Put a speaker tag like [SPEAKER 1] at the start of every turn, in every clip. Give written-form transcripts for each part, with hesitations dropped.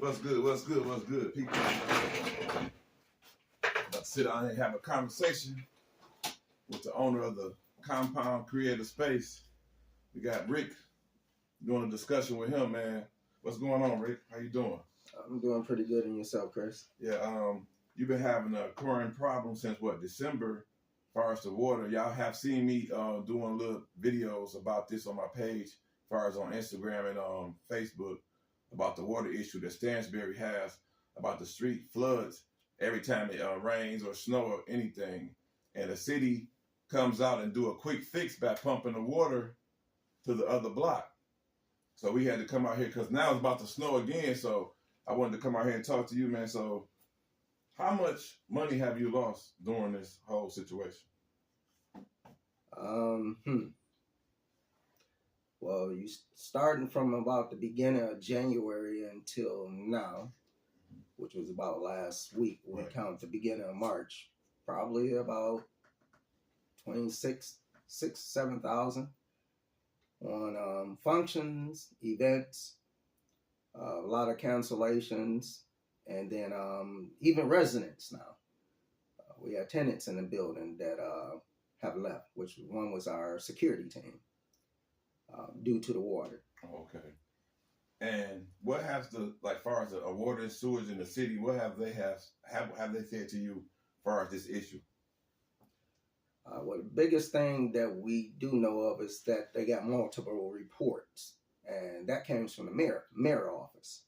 [SPEAKER 1] What's good? What's good? What's good, people? About to sit down and have a conversation with the owner of the Compond Creative Space. We got Rick doing a discussion with him, man. What's going on, Rick? How you doing?
[SPEAKER 2] I'm doing pretty good. And yourself, Chris?
[SPEAKER 1] Yeah, you've been having a current problem since what, December, as far as the water. Y'all have seen me doing little videos about this on my page, as far as on Instagram and Facebook, about the water issue that Stansbury has, about the street floods every time it rains or snow or anything. And the city comes out and do a quick fix by pumping the water to the other block. So we had to come out here because now it's about to snow again. So I wanted to come out here and talk to you, man. So how much money have you lost during this whole situation?
[SPEAKER 2] Well, you starting from about the beginning of January until now, which was about last week. We count the beginning of March, probably about 7,000 on functions, events, a lot of cancellations, and then even residents now. We have tenants in the building that have left, which one was our security team, due to the water.
[SPEAKER 1] Okay. And what has far as the water and sewage in the city, what have they said to you as far as this issue?
[SPEAKER 2] Well, the biggest thing that we do know of is that they got multiple reports, and that came from the mayor office.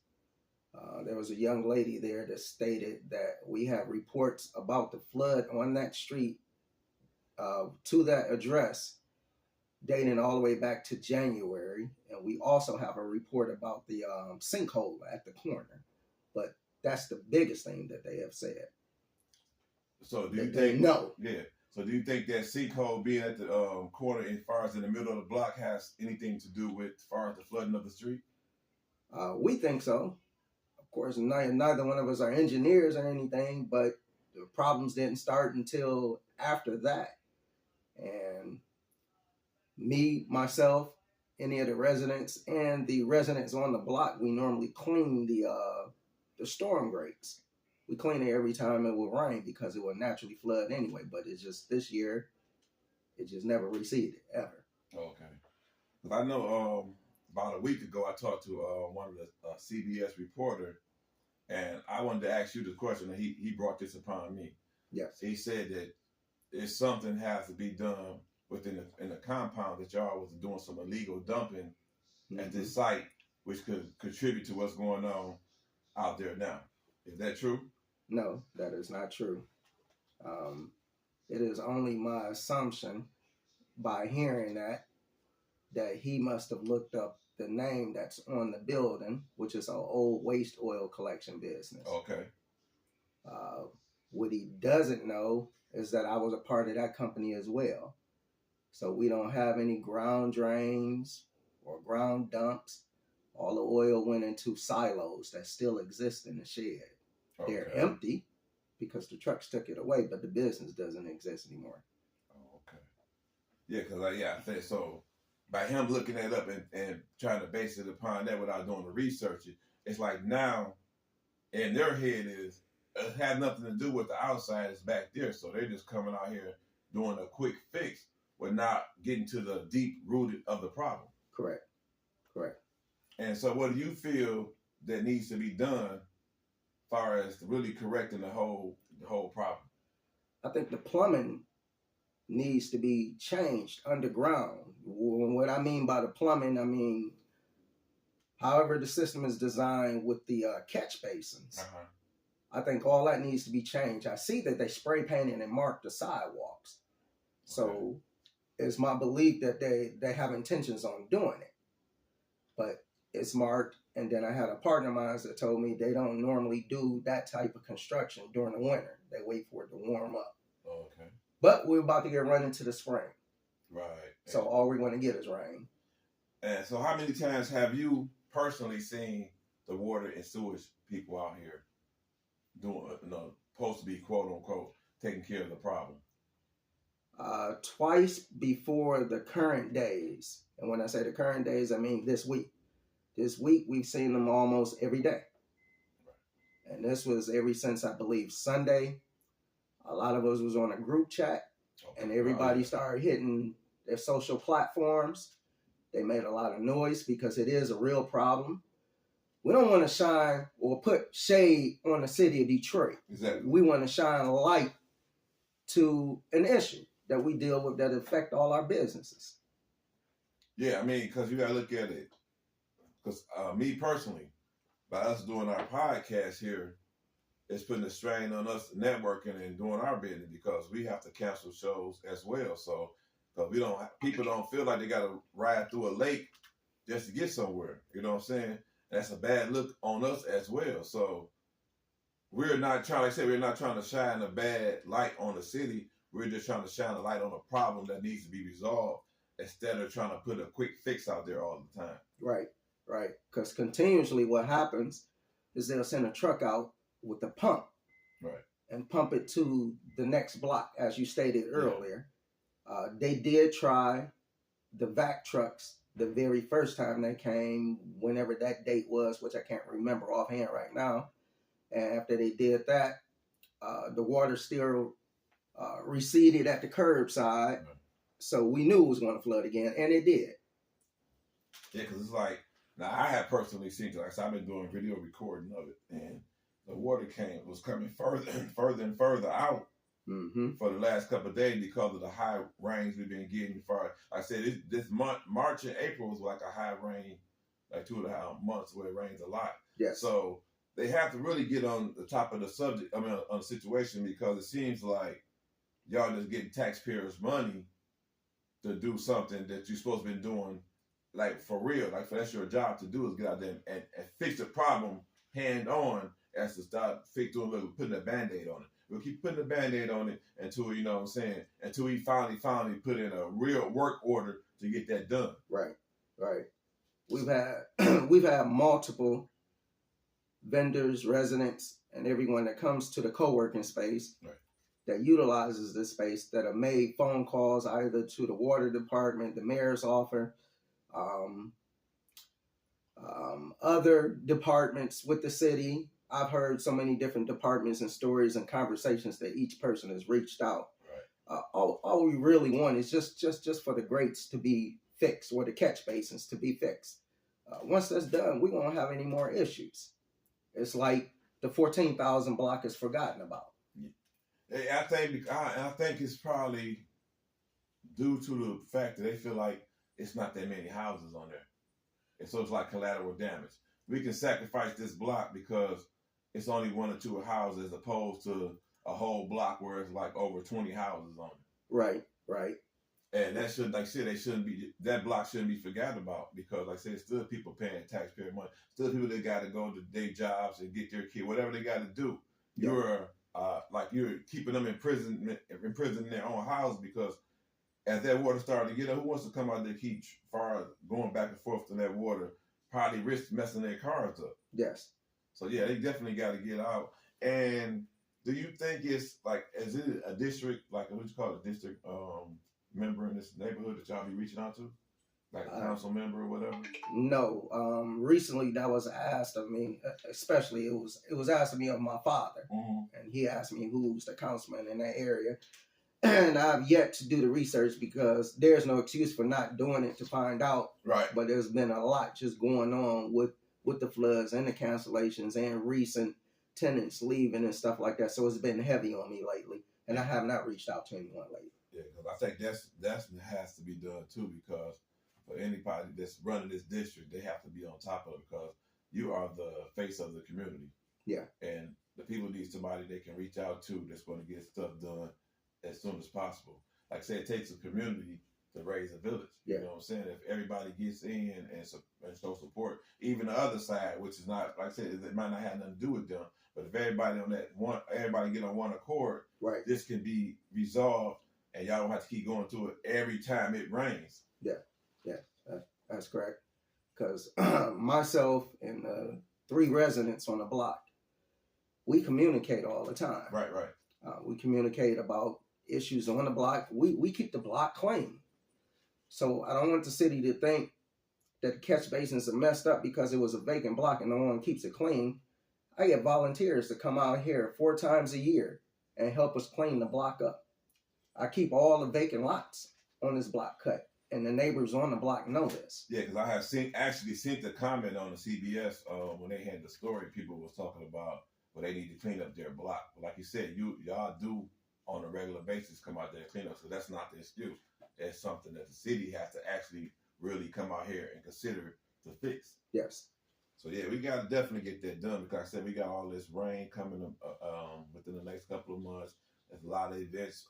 [SPEAKER 2] There was a young lady there that stated that we have reports about the flood on that street to that address dating all the way back to January. And we also have a report about the sinkhole at the corner. But that's the biggest thing that they have said.
[SPEAKER 1] So do you think... No. Yeah. So do you think that sinkhole being at the corner as far as in the middle of the block has anything to do with as far as the flooding of the street?
[SPEAKER 2] We think so. Of course, neither one of us are engineers or anything, but the problems didn't start until after that. And me, myself, any of the residents, and the residents on the block, we normally clean the storm grates. We clean it every time it will rain because it will naturally flood anyway. But it's just this year, it just never receded, ever.
[SPEAKER 1] Okay. Because I know about a week ago, I talked to one of the CBS reporter, and I wanted to ask you the question, and he brought this upon me.
[SPEAKER 2] Yes.
[SPEAKER 1] He said that if something has to be done within the compound, that y'all was doing some illegal dumping at this site, which could contribute to what's going on out there now. Is that true?
[SPEAKER 2] No, that is not true. It is only my assumption by hearing that he must have looked up the name that's on the building, which is an old waste oil collection business.
[SPEAKER 1] Okay.
[SPEAKER 2] What he doesn't know is that I was a part of that company as well. So we don't have any ground drains or ground dumps. All the oil went into silos that still exist in the shed. Okay. They're empty because the trucks took it away, but the business doesn't exist anymore.
[SPEAKER 1] Oh, okay. Yeah, because I think so. By him looking that up and trying to base it upon that without doing the research, it's like now in their head is it had nothing to do with the outside. It's back there, so they're just coming out here doing a quick fix, but not getting to the deep rooted of the problem.
[SPEAKER 2] Correct.
[SPEAKER 1] And so, what do you feel that needs to be done, as far as really correcting the whole problem?
[SPEAKER 2] I think the plumbing needs to be changed underground. What I mean by the plumbing, I mean, however the system is designed with the catch basins. I think all that needs to be changed. I see that they spray painted and marked the sidewalks. So it's my belief that they have intentions on doing it. But it's marked, and then I had a partner of mine that told me they don't normally do that type of construction during the winter. They wait for it to warm up.
[SPEAKER 1] Okay.
[SPEAKER 2] But we're about to get run into the spring.
[SPEAKER 1] Right.
[SPEAKER 2] So all we're going to get is rain.
[SPEAKER 1] And so how many times have you personally seen the water and sewage people out here doing, supposed to be, quote unquote, taking care of the problem?
[SPEAKER 2] Twice before the current days. And when I say the current days, I mean this week. This week, we've seen them almost every day. And this was ever since, I believe, Sunday. A lot of us was on a group chat, and everybody started hitting their social platforms. They made a lot of noise because it is a real problem. We don't want to shine or put shade on the city of Detroit.
[SPEAKER 1] Exactly.
[SPEAKER 2] We want to shine light to an issue that we deal with that affect all our businesses.
[SPEAKER 1] Yeah, I mean, because you got to look at it. Because me personally, by us doing our podcast here, it's putting a strain on us networking and doing our business because we have to cancel shows as well. So, because people don't feel like they got to ride through a lake just to get somewhere. You know what I'm saying? That's a bad look on us as well. So, we're not trying, like I said, we're not trying to shine a bad light on the city. We're just trying to shine a light on a problem that needs to be resolved instead of trying to put a quick fix out there all the time.
[SPEAKER 2] Right. Because continuously what happens is they'll send a truck out with a pump.
[SPEAKER 1] Right.
[SPEAKER 2] And pump it to the next block, as you stated earlier. They did try the vac trucks the very first time they came, whenever that date was, which I can't remember offhand right now. And after they did that, the water still receded at the curbside. Right. So we knew it was going to flood again, and it did.
[SPEAKER 1] Yeah, because it's like, now I have personally seen it. Like I said, I've been doing video recording of it, and the water was coming further and further out for the last couple of days because of the high rains we've been getting. Like I said, this month, March and April was like a high rain, like 2.5 months where it rains a lot.
[SPEAKER 2] Yes.
[SPEAKER 1] So they have to really get on the top of the subject, on the situation, because it seems like y'all just getting taxpayers' money to do something that you're supposed to be doing, like for real. Like that's your job to do, is get out there and fix the problem hand on, as to start putting a BandAid on it. We'll keep putting a BandAid on it until, you know what I'm saying, until we finally put in a real work order to get that done.
[SPEAKER 2] Right. We've had multiple vendors, residents, and everyone that comes to the co-working space that utilizes this space that have made phone calls either to the water department, the mayor's office, other departments with the city. I've heard so many different departments and stories and conversations that each person has reached out. Right. All we really want is just for the grates to be fixed, or the catch basins to be fixed. Once that's done, we won't have any more issues. It's like the 14,000 block is forgotten about.
[SPEAKER 1] I think it's probably due to the fact that they feel like it's not that many houses on there. And so it's like collateral damage. We can sacrifice this block because it's only 1 or 2 houses, as opposed to a whole block where it's like over 20 houses on it.
[SPEAKER 2] Right.
[SPEAKER 1] And that should, like I said, that block shouldn't be forgotten about, because, like I said, it's still people paying taxpayer money. Still people that got to go to their jobs and get their kid, whatever they got to do. Yeah. You're keeping them in prison in their own house, because as that water started to get up, who wants to come out there keep going back and forth to that water, probably risk messing their cars up.
[SPEAKER 2] Yes.
[SPEAKER 1] So yeah, they definitely got to get out. And do you think it's like, is it a district, like what you call it, a district member in this neighborhood that y'all be reaching out to? Like a council member or whatever?
[SPEAKER 2] No. Recently that was asked of me, especially it was asked of me of my father. Mm-hmm. And he asked me who's the councilman in that area. And I've yet to do the research, because there's no excuse for not doing it to find out.
[SPEAKER 1] Right.
[SPEAKER 2] But there's been a lot just going on with the floods and the cancellations and recent tenants leaving and stuff like that. So it's been heavy on me lately. And I have not reached out to anyone lately.
[SPEAKER 1] Yeah, because I think that has to be done too, because for anybody that's running this district, they have to be on top of it, because you are the face of the community.
[SPEAKER 2] Yeah.
[SPEAKER 1] And the people need somebody they can reach out to that's going to get stuff done as soon as possible. Like I said, it takes a community to raise a village.
[SPEAKER 2] Yeah.
[SPEAKER 1] You know what I'm saying? If everybody gets in and show support, even the other side, which is not, like I said, it might not have nothing to do with them, but if everybody everybody get on one accord,
[SPEAKER 2] right,
[SPEAKER 1] this can be resolved, and y'all don't have to keep going through it every time it rains.
[SPEAKER 2] Yeah, that's correct. Because myself and 3 residents on the block, we communicate all the time.
[SPEAKER 1] Right.
[SPEAKER 2] We communicate about issues on the block. We keep the block clean. So I don't want the city to think that the catch basins are messed up because it was a vacant block and no one keeps it clean. I get volunteers to come out here 4 times a year and help us clean the block up. I keep all the vacant lots on this block cut, and the neighbors on the block know this.
[SPEAKER 1] Yeah, because I have actually seen the comment on the CBS when they had the story. People was talking about they need to clean up their block. But like you said, y'all do on a regular basis come out there and clean up. So that's not the excuse. That's something that the city has to actually really come out here and consider to fix.
[SPEAKER 2] Yes.
[SPEAKER 1] So yeah, we got to definitely get that done, because I said we got all this rain coming within the next couple of months. There's a lot of events.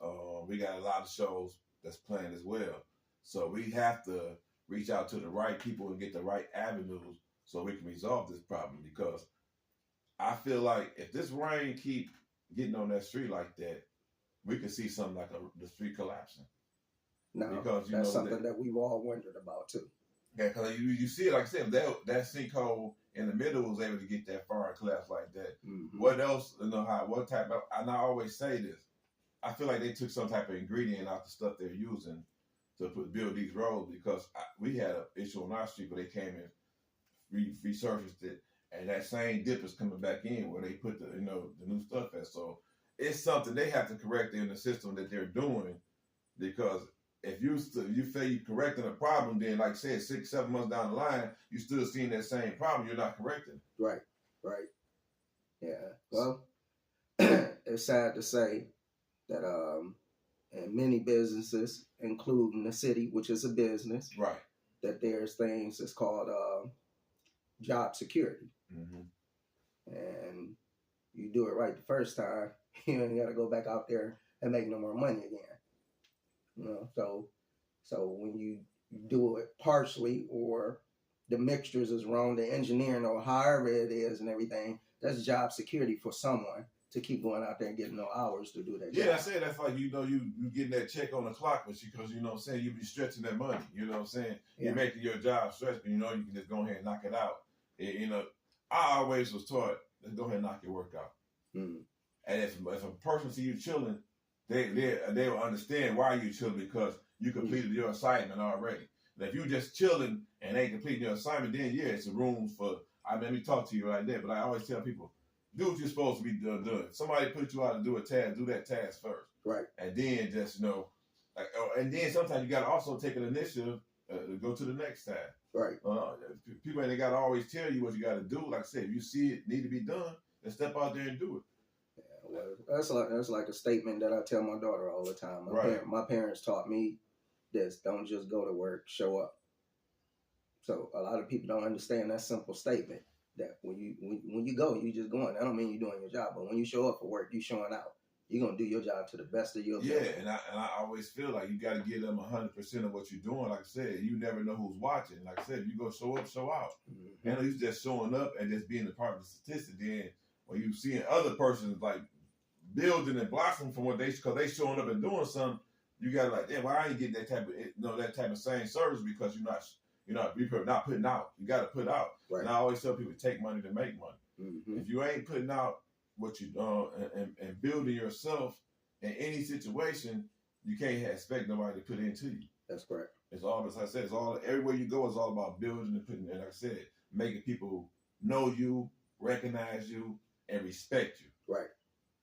[SPEAKER 1] We got a lot of shows that's planned as well. So we have to reach out to the right people and get the right avenues so we can resolve this problem, because I feel like if this rain keep getting on that street like that, we could see something like the street collapsing.
[SPEAKER 2] No, because that's something that we've all wondered about too.
[SPEAKER 1] Yeah, because you see it, like I said, that sinkhole in the middle was able to get that far and collapse like that. Mm-hmm. What else, what type of, and I always say this, I feel like they took some type of ingredient out the stuff they're using to build these roads, because we had an issue on our street where they came and resurfaced it, and that same dip is coming back in where they put the new stuff at. So it's something they have to correct in the system that they're doing, because if you feel you're correcting a problem, then like I said, 6-7 months down the line, you're still seeing that same problem. You're not correcting.
[SPEAKER 2] Right. Yeah. Well, it's sad to say that in many businesses, including the city, which is a business,
[SPEAKER 1] right,
[SPEAKER 2] that there's things that's called job security. Mm-hmm. And you do it right the first time, you ain't got to go back out there and make no more money again. So when you do it partially, or the mixtures is wrong, the engineering or however it is and everything, that's job security for someone to keep going out there and getting no hours to do that job.
[SPEAKER 1] Yeah, I say that's like, you getting that check on the clock, because you know what I'm saying, you be stretching that money, you know what I'm saying? You're making your job stretch, but you can just go ahead and knock it out. I always was taught, let's go ahead and knock your work out. Mm. And if a person see you chilling, they will understand why you chilling, because you completed your assignment already. And if you just chilling and ain't completing your assignment, then yeah, it's a room for, let me talk to you like that. But I always tell people, do what you're supposed to be doing. If somebody put you out to do a task, do that task first.
[SPEAKER 2] Right.
[SPEAKER 1] And then just, and then sometimes you got to also take an initiative to go to the next task.
[SPEAKER 2] Right.
[SPEAKER 1] People ain't got to always tell you what you got to do. Like I said, if you see it need to be done, then step out there and do it.
[SPEAKER 2] Yeah, well, that's like a statement that I tell my daughter all the time. My parents taught me this: don't just go to work, show up. So a lot of people don't understand that simple statement. That when you go, you just going. That don't mean you're doing your job, but when you show up for work, you showing out. You're gonna do your job to the best of your ability.
[SPEAKER 1] Yeah, and I always feel like you got to give them 100% of what you're doing. Like I said, you never know who's watching. Like I said, if you go show up, show out. Mm-hmm. And you just showing up and just being a part of the statistic. Then when you seeing other persons like building and blossoming from what because they showing up and doing something, you got to like, damn, why I ain't getting that type of same service, because you're not putting out. You got to put out. Right. And I always tell people, take money to make money. Mm-hmm. If you ain't putting out what you and building yourself in any situation, you can't expect nobody to put into you.
[SPEAKER 2] That's correct.
[SPEAKER 1] It's all, as I said, it's all, everywhere you go is all about building and putting, and like I said, making people know you, recognize you, and respect you.
[SPEAKER 2] Right.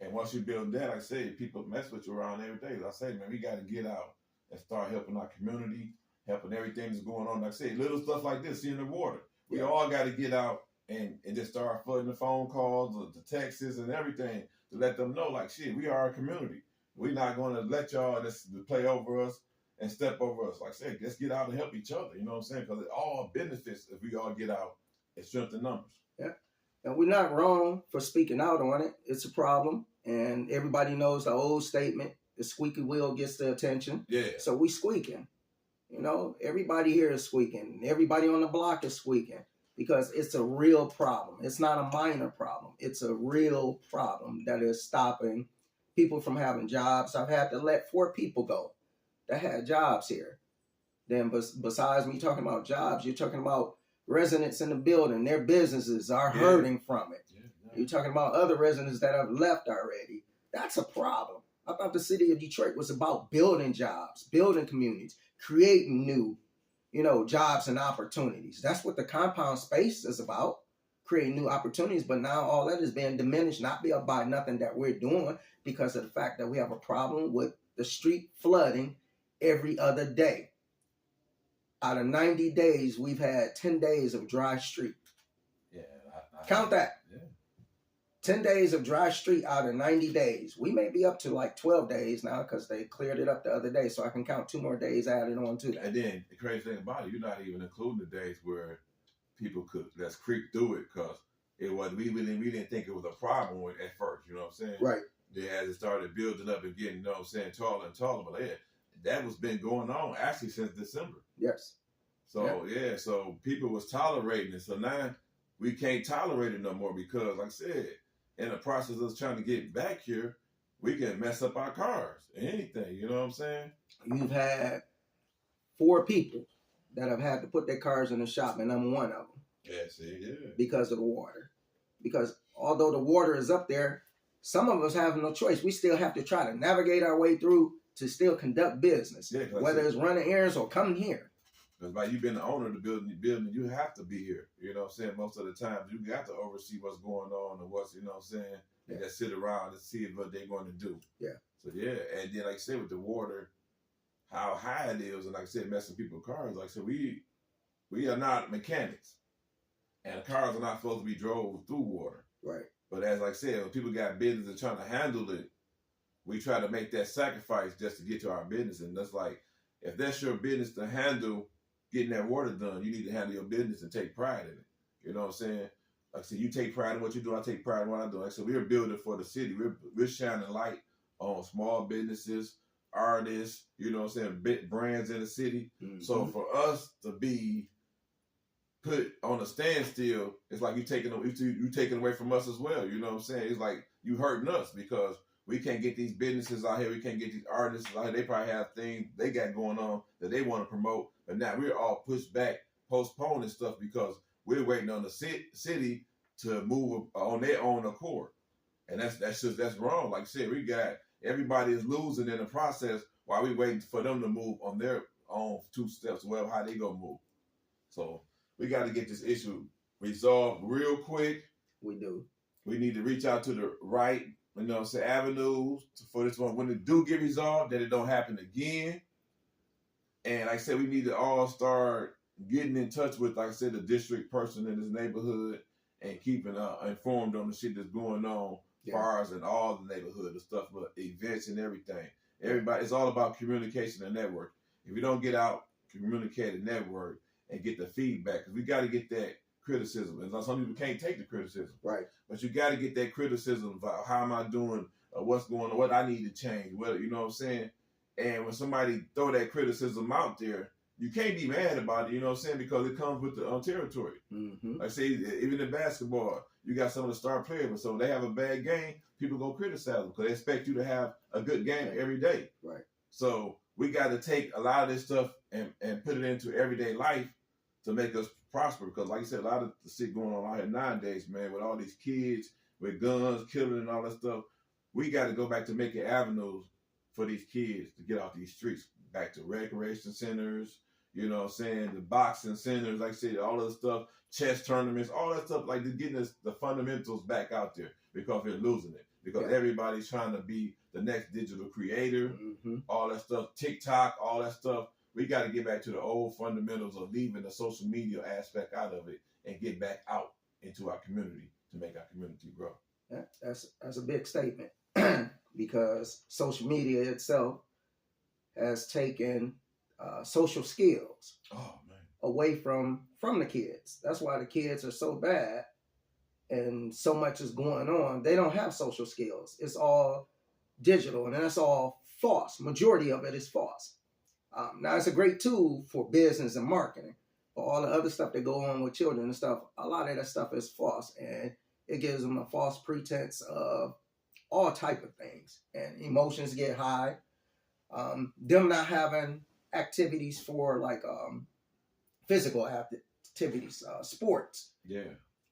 [SPEAKER 1] And once you build that, like I said, people mess with you around every day. Like I say, man, we got to get out and start helping our community, helping everything that's going on. Like I say, little stuff like this, seeing the water. We all got to get out and just start flooding the phone calls, or the texts and everything to let them know, like, shit, we are a community. We're not going to let y'all just play over us and step over us. Like I said, let's get out and help each other. You know what I'm saying? Because it all benefits if we all get out and strengthen numbers.
[SPEAKER 2] Yeah. And we're not wrong for speaking out on it. It's a problem. And everybody knows the old statement, the squeaky wheel gets the attention.
[SPEAKER 1] Yeah.
[SPEAKER 2] So we squeaking. Everybody here is squeaking. Everybody on the block is squeaking, because it's a real problem. It's not a minor problem. It's a real problem that is stopping people from having jobs. I've had to let 4 people go that had jobs here. Then besides me talking about jobs, you're talking about residents in the building. Their businesses are hurting from it. Yeah. You're talking about other residents that have left already. That's a problem. I thought the city of Detroit was about building jobs, building communities, creating new, jobs and opportunities. That's what the compound space is about. create new opportunities. But now all that is being diminished, not by nothing that we're doing, because of the fact that we have a problem with the street flooding every other day. Out of 90 days, we've had 10 days of dry street.
[SPEAKER 1] Yeah.
[SPEAKER 2] Count that.
[SPEAKER 1] Yeah.
[SPEAKER 2] 10 days of dry street out of 90 days. We may be up to like 12 days now because they cleared it up the other day. So I can count 2 more days added on to that.
[SPEAKER 1] And then the crazy thing about it, you're not even including the days where people could let's creep through it, because it was we didn't think it was a problem at first. You know what I'm saying?
[SPEAKER 2] Right.
[SPEAKER 1] Then as it started building up and getting, you know what I'm saying, taller and taller, but that was been going on actually since December.
[SPEAKER 2] Yes.
[SPEAKER 1] So so people was tolerating it. So now we can't tolerate it no more, because, like I said, in the process of us trying to get back here, we can mess up our cars, anything. You know what I'm saying?
[SPEAKER 2] You've had 4 people that have had to put their cars in the shop, and I'm one of them.
[SPEAKER 1] Yeah, see, yeah.
[SPEAKER 2] Because of the water. Because although the water is up there, some of us have no choice. We still have to try to navigate our way through to still conduct business, whether it's running errands or coming here.
[SPEAKER 1] Because by you being the owner of the building, you have to be here. You know what I'm saying? Most of the time, you got to oversee what's going on and what's, you know what I'm saying? And just sit around and see what they're going to do.
[SPEAKER 2] Yeah.
[SPEAKER 1] So, yeah. And then, like I said, with the water, how high it is, and like I said, messing people's cars. Like I said, we are not mechanics. And cars are not supposed to be drove through water.
[SPEAKER 2] Right.
[SPEAKER 1] But as like I said, when people got business and trying to handle it, we try to make that sacrifice just to get to our business. And that's like, if that's your business to handle getting that water done, you need to handle your business and take pride in it. You know what I'm saying? Like I said, you take pride in what you do, I take pride in what I do. Like I said, we're building for the city. We're shining light on small businesses, artists, you know what I'm saying, big brands in the city. Mm-hmm. So for us to be put on a standstill, it's like you taking away from us as well. You know what I'm saying? It's like you hurting us, because we can't get these businesses out here. We can't get these artists out here. They probably have things they got going on that they want to promote. But now we're all pushed back, postponing stuff, because we're waiting on the city to move on their own accord. And that's wrong. Like I said, we got everybody is losing in the process while we waiting for them to move on their own 2 steps, well, how they gonna move. So we got to get this issue resolved real quick.
[SPEAKER 2] We do. We
[SPEAKER 1] need to reach out to the right, you know what I'm saying, avenues for this one. When it do get resolved, that it don't happen again. And like I said, we need to all start getting in touch with, like I said, the district person in this neighborhood and keeping informed on the shit that's going on, far as in all the neighborhood and stuff, but events and everything. Everybody, it's all about communication and network. If you don't get out, communicate and network and get the feedback, because we got to get that criticism. And some people can't take the criticism.
[SPEAKER 2] Right.
[SPEAKER 1] But you got to get that criticism about how am I doing, what's going on, what I need to change, what, you know what I'm saying? And when somebody throw that criticism out there, you can't be mad about it, you know what I'm saying? Because it comes with the territory. Mm-hmm. Like I say, even in basketball, you got some of the star players, but so when they have a bad game, people go criticize them because they expect you to have a good game every day.
[SPEAKER 2] Right.
[SPEAKER 1] So we got to take a lot of this stuff and put it into everyday life to make us prosper. Because like I said, a lot of the shit going on out here nowadays, man, with all these kids, with guns, killing and all that stuff, we got to go back to making avenues for these kids to get off these streets, back to recreation centers, you know what I'm saying, the boxing centers, like I said, all of the stuff, chess tournaments, all that stuff, like just getting the fundamentals back out there, because we're losing it. Because everybody's trying to be the next digital creator, all that stuff, TikTok, all that stuff. We got to get back to the old fundamentals of leaving the social media aspect out of it and get back out into our community to make our community grow.
[SPEAKER 2] That's a big statement. Because social media itself has taken social skills away from the kids. That's why the kids are so bad and so much is going on. They don't have social skills. It's all digital, and that's all false. Majority of it is false. Now, it's a great tool for business and marketing, but all the other stuff that go on with children and stuff, a lot of that stuff is false, and it gives them a false pretense of all type of things, and emotions get high. Them not having activities for like physical activities, sports,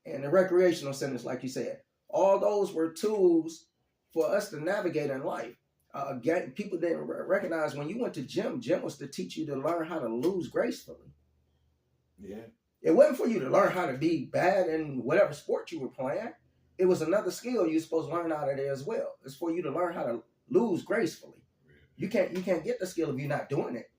[SPEAKER 2] and the recreational centers, like you said, all those were tools for us to navigate in life. People didn't recognize when you went to gym was to teach you to learn how to lose gracefully.
[SPEAKER 1] Yeah.
[SPEAKER 2] It wasn't for you to learn how to be bad in whatever sport you were playing. It was another skill you're supposed to learn out of there as well. It's for you to learn how to lose gracefully. You can't get the skill if you're not doing it.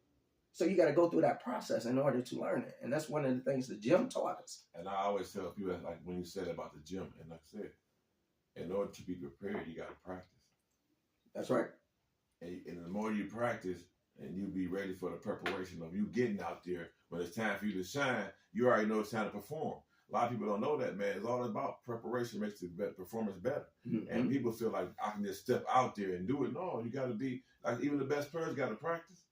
[SPEAKER 2] So you got to go through that process in order to learn it. And that's one of the things the gym taught us.
[SPEAKER 1] And I always tell people, like when you said about the gym, and like I said, in order to be prepared, you got to practice.
[SPEAKER 2] That's right.
[SPEAKER 1] And the more you practice, and you be ready for the preparation of you getting out there, when it's time for you to shine, you already know it's time to perform. A lot of people don't know that, man. It's all about preparation makes the performance better. Mm-hmm. And people feel like I can just step out there and do it. No, you got to be, like even the best players got to practice.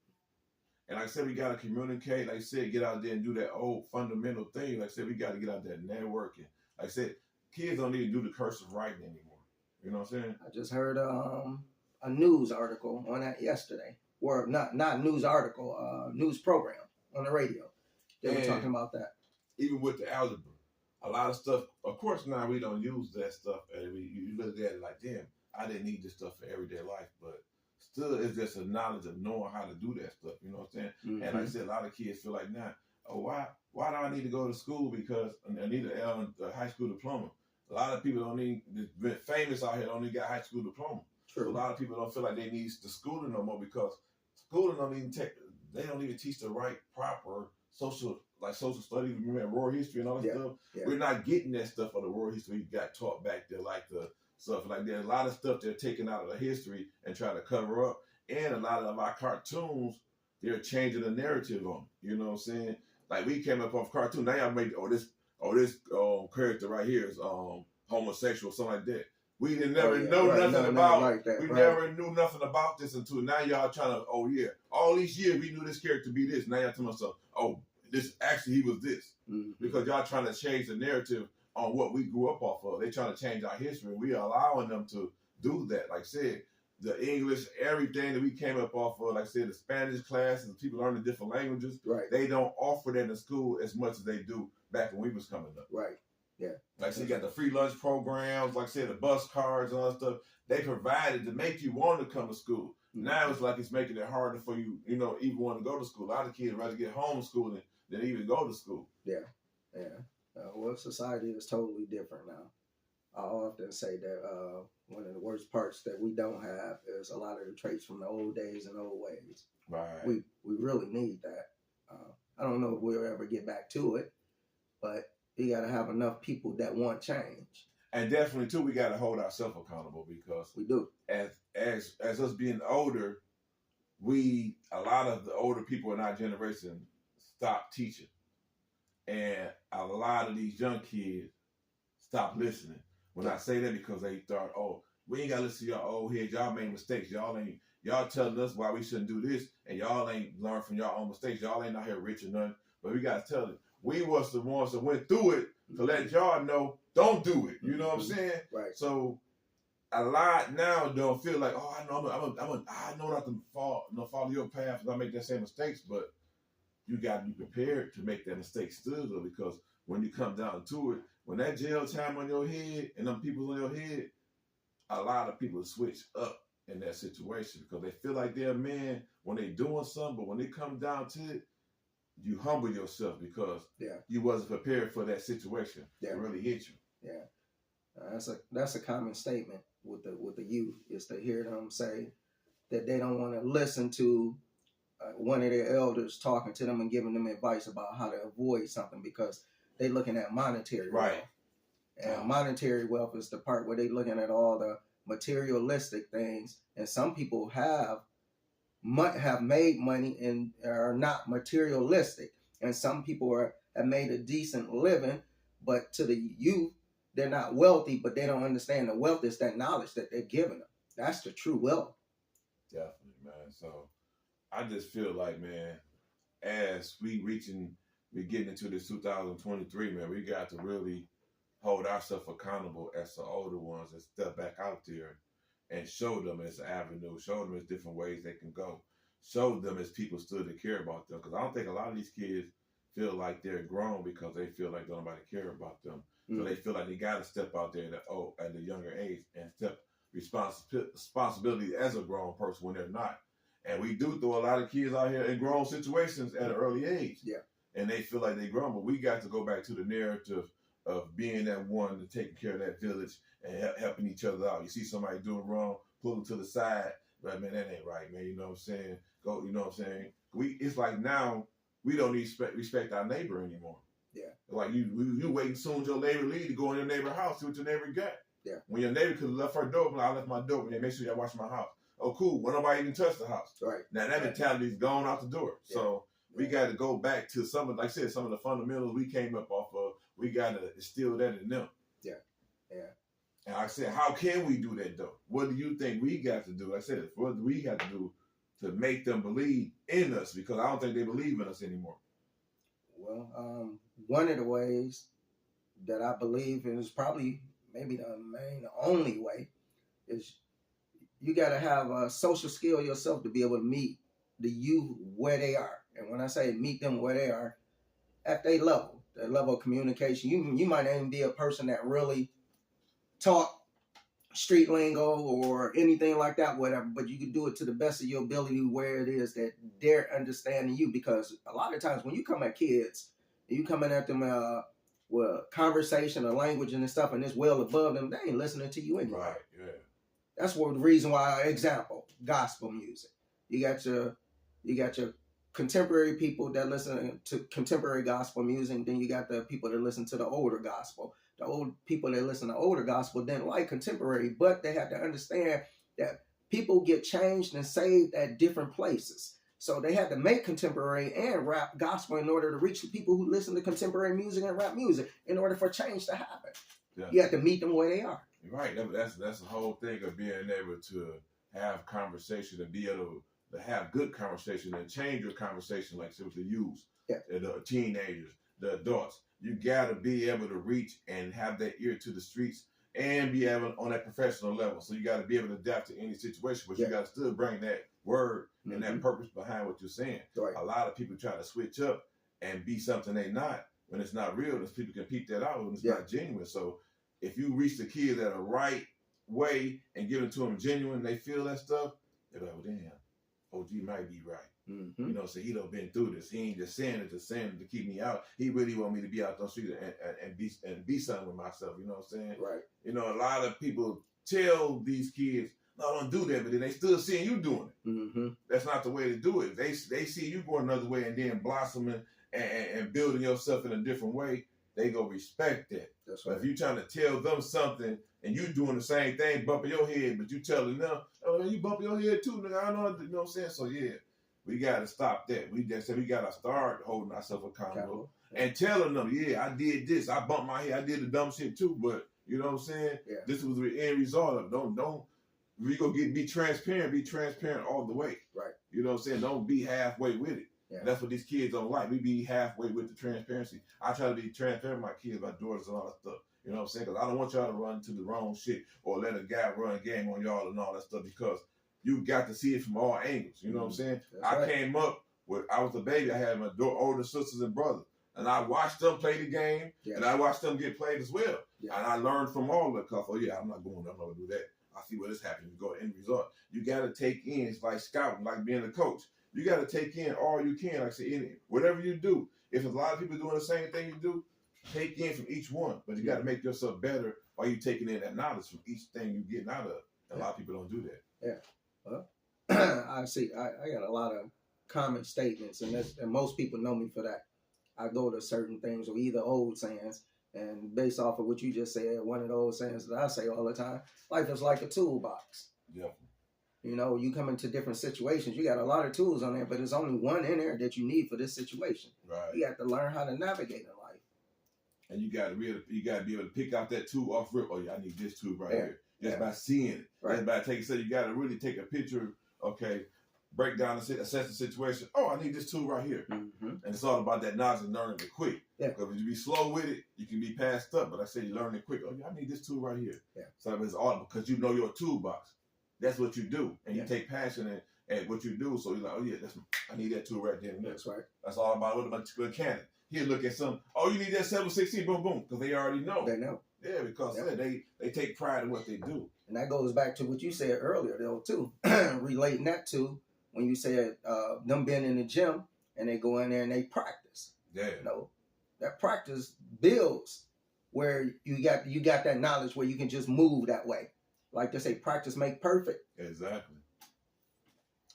[SPEAKER 1] And like I said, we got to communicate. Like I said, get out there and do that old fundamental thing. Like I said, we got to get out there networking. Like I said, kids don't need to do the cursive writing anymore. You know what I'm saying?
[SPEAKER 2] I just heard a news article on that yesterday. Or not news article, news program on the radio. They were talking about that.
[SPEAKER 1] Even with the algebra, a lot of stuff, of course now we don't use that stuff. And you look at it like, damn, I didn't need this stuff for everyday life. But still, it's just a knowledge of knowing how to do that stuff. You know what I'm saying? Mm-hmm. And like I said, a lot of kids feel like, nah, why do I need to go to school because I need a high school diploma? A lot of people don't need, been famous out here, don't even got high school diploma. True. So a lot of people don't feel like they need the schooling no more because schooling they don't even teach the right proper social studies, remember world history and all that stuff. Yeah. We're not getting that stuff of the world history we got taught back there, like the stuff like that. A lot of stuff they're taking out of the history and trying to cover up. And a lot of our cartoons, they're changing the narrative on it. You know what I'm saying? Like we came up off cartoon. Now y'all make this character right here is homosexual, something like that. We didn't never know nothing about like that, we never knew nothing about this until now y'all trying to, all these years we knew this character to be this. Now y'all telling us, this actually he was this. Mm-hmm. Because y'all trying to change the narrative on what we grew up off of. They trying to change our history. We are allowing them to do that. Like I said, the English, everything that we came up off of, like I said, the Spanish classes, people learning different languages. Right. They don't offer that in school as much as they do back when we was coming up.
[SPEAKER 2] Right. Yeah.
[SPEAKER 1] Like I said, you got the free lunch programs, like I said, the bus cards and all that stuff. They provided to make you want to come to school. Mm-hmm. Now it's like it's making it harder for you, even want to go to school. A lot of kids rather get homeschooling than even go to school.
[SPEAKER 2] Yeah. Yeah. Well, society is totally different now. I often say that one of the worst parts that we don't have is a lot of the traits from the old days and old ways.
[SPEAKER 1] Right.
[SPEAKER 2] We really need that. I don't know if we'll ever get back to it, but you got to have enough people that want change.
[SPEAKER 1] And definitely too, we got to hold ourselves accountable because
[SPEAKER 2] we do.
[SPEAKER 1] As us being older, a lot of the older people in our generation stopped teaching, and a lot of these young kids stopped listening. When I say that, because they thought, we ain't got to listen to y'all old heads. Y'all made mistakes. Y'all telling us why we shouldn't do this, and y'all ain't learned from y'all own mistakes. Y'all ain't out here rich or nothing. But we got to tell them. We was the ones that went through it to let y'all know, don't do it. You know what I'm saying?
[SPEAKER 2] Right.
[SPEAKER 1] So a lot now don't feel like, I know not to follow your path and I make that same mistakes, but you got to be prepared to make that mistake still, though, because when you come down to it, when that jail time on your head and them people on your head, a lot of people switch up in that situation because they feel like they're a man when they doing something, but when they come down to it, you humble yourself because you wasn't prepared for that situation to really hit you.
[SPEAKER 2] Yeah, that's a common statement with the youth is to hear them say that they don't want to listen to one of their elders talking to them and giving them advice about how to avoid something because they're looking at monetary wealth. And monetary wealth is the part where they're looking at all the materialistic things, and some people have made money and are not materialistic, and some people have made a decent living, but to the youth they're not wealthy, but they don't understand the wealth is that knowledge that they're giving them. That's the true wealth.
[SPEAKER 1] Definitely, man. So I just feel like, man, as we getting into this 2023, man, we got to really hold ourselves accountable as the older ones and step back out there and show them as an avenue, show them as different ways they can go, show them as people still to care about them. Because I don't think a lot of these kids feel like they're grown because they feel like nobody care about them. So they feel like they got to step out there at a younger age and step responsibility as a grown person when they're not. And we do throw a lot of kids out here in grown situations at an early age.
[SPEAKER 2] Yeah.
[SPEAKER 1] and they feel like they grown. But we got to go back to the narrative of being that one to taking care of that village and helping each other out. You see somebody doing wrong, pull them to the side. Like, man, that ain't right, man. You know what I'm saying? Go, you know what I'm saying? It's like now we don't need respect our neighbor anymore.
[SPEAKER 2] Yeah.
[SPEAKER 1] Like you waiting soon as your neighbor leave to go in your neighbor's house, see what your neighbor got.
[SPEAKER 2] Yeah.
[SPEAKER 1] When your neighbor could have left her door open, I left my door open, and make sure y'all watch my house. Oh, cool. Well, nobody even touched the house.
[SPEAKER 2] Right.
[SPEAKER 1] Now that mentality's gone out the door. Yeah. So we got to go back to some of, like I said, some of the fundamentals we came up off of. We got to instill that in them.
[SPEAKER 2] Yeah. Yeah.
[SPEAKER 1] And I said, how can we do that though? What do you think we got to do? Like I said, what do we have to do to make them believe in us? Because I don't think they believe in us anymore.
[SPEAKER 2] Well, one of the ways that I believe, and is probably maybe the only way, is you got to have a social skill yourself to be able to meet the youth where they are. And when I say meet them where they are, at their level, that level of communication, you might not even be a person that really talk street lingo or anything like that, whatever, but you can do it to the best of your ability where it is that they're understanding you. Because a lot of times when you come at kids, you coming at them with conversation or language and stuff, and it's well above them, they ain't listening to you anyway.
[SPEAKER 1] Right, yeah.
[SPEAKER 2] That's what the reason why, example, gospel music. You got your contemporary people that listen to contemporary gospel music, then you got the people that listen to the older gospel. The old people that listen to older gospel didn't like contemporary, but they had to understand that people get changed and saved at different places. So they had to make contemporary and rap gospel in order to reach the people who listen to contemporary music and rap music in order for change to happen. Yeah. You have to meet them where they are.
[SPEAKER 1] Right. That's the whole thing of being able to have conversation and be able to have good conversation and change your conversation, like with the youth, the teenagers, the adults. You got to be able to reach and have that ear to the streets and be able on that professional level. So you got to be able to adapt to any situation, but you got to still bring that word and that purpose behind what you're saying. Right. A lot of people try to switch up and be something they're not when it's not real. And people can peep that out when it's not genuine. So if you reach the kids at a right way and give it to them genuine, they feel that stuff, they're like, well, damn, OG might be right. Mm-hmm. You know, so he done been through this. He ain't just saying it to keep me out. He really want me to be out on the street and be something with myself. You know what I'm saying? Right. You know, a lot of people tell these kids, no, don't do that, but then they still seeing you doing it. Mm-hmm. That's not the way to do it. They see you going another way and then blossoming and building yourself in a different way. They go respect that. That's right. But if you trying to tell them something and you doing the same thing, bumping your head, but you telling them, oh, you bump your head too, nigga. I know, you know what I'm saying? So yeah. We got to stop that. We just said we got to start holding ourselves accountable and telling them, yeah, I did this. I bumped my head. I did the dumb shit too. But you know what I'm saying? Yeah. This was the end result of it. Don't. We go be transparent. Be transparent all the way. Right. You know what I'm saying? Don't be halfway with it. Yeah. And that's what these kids don't like. We be halfway with the transparency. I try to be transparent with my kids, my daughters, and all that stuff. You know what I'm saying? Because I don't want y'all to run into the wrong shit or let a guy run game on y'all and all that stuff because you got to see it from all angles. You know what I'm saying? I came up with, I was a baby. I had my older sisters and brothers. And I watched them play the game. Yeah. And I watched them get played as well. Yeah. And I learned from all of it. Because, I'm not going to do that. I see what is happening. You go end result. You got to take in. It's like scouting, like being a coach. You got to take in all you can. Like I say, whatever you do. If a lot of people doing the same thing you do, take in from each one. But you got to make yourself better while you taking in that knowledge from each thing you're getting out of. And a lot of people don't do that. Yeah. Well,
[SPEAKER 2] I see. I got a lot of common statements, and most people know me for that. I go to certain things or either old sayings, and based off of what you just said, one of the old sayings that I say all the time: life is like a toolbox. Yeah. You know, you come into different situations. You got a lot of tools on there, but there's only one in there that you need for this situation. Right. You have to learn how to navigate in life.
[SPEAKER 1] And you got to be able to pick out that tool off rip. Oh yeah, I need this tool right here. Just by seeing it. Right. Just by taking, so you got to really take a picture, break down, assess the situation. Oh, I need this tool right here. Mm-hmm. And it's all about that knowledge and learning it quick. Yeah. Because if you be slow with it, you can be passed up. But I say you learn it quick. Oh, yeah, I need this tool right here. Yeah. So it's all because you know your toolbox. That's what you do. And you take passion at what you do. So you're like, oh, yeah, I need that tool right there.
[SPEAKER 2] That's right.
[SPEAKER 1] That's all about what a mechanic. He'll look at something. Oh, you need that 716, boom, boom. Because they already know.
[SPEAKER 2] They know.
[SPEAKER 1] Yeah, because they take pride in what they do.
[SPEAKER 2] And that goes back to what you said earlier, though, too. Relating that to when you said them being in the gym and they go in there and they practice.
[SPEAKER 1] Yeah.
[SPEAKER 2] You know, that practice builds where you got that knowledge where you can just move that way. Like they say, practice make perfect.
[SPEAKER 1] Exactly.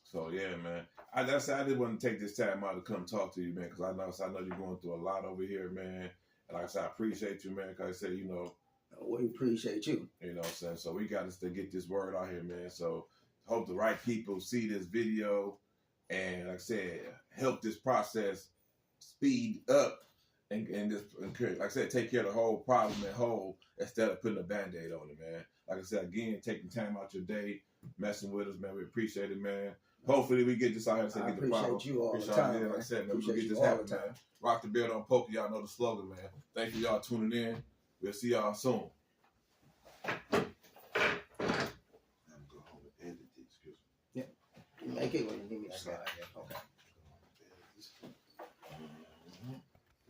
[SPEAKER 1] So yeah, man. I did want to take this time out to come talk to you, man, because I know you're going through a lot over here, man. And like I said, I appreciate you, man. Because I said, you know,
[SPEAKER 2] we appreciate you.
[SPEAKER 1] You know what I'm saying? So we got to get this word out here, man. So hope the right people see this video and, like I said, help this process speed up and just, like I said, take care of the whole problem and whole instead of putting a Band-Aid on it, man. Like I said, again, taking time out your day, messing with us, man. We appreciate it, man. Hopefully we get this out here.
[SPEAKER 2] I appreciate you all the time, man.
[SPEAKER 1] Like I said, man, we'll get this
[SPEAKER 2] all
[SPEAKER 1] happen,
[SPEAKER 2] the time.
[SPEAKER 1] man. Rock the belt on poker. Y'all know the slogan, man. Thank you, y'all tuning in. We'll see y'all soon. I'm going to go home and edit this.
[SPEAKER 2] Yeah. You make it when you give me a slide.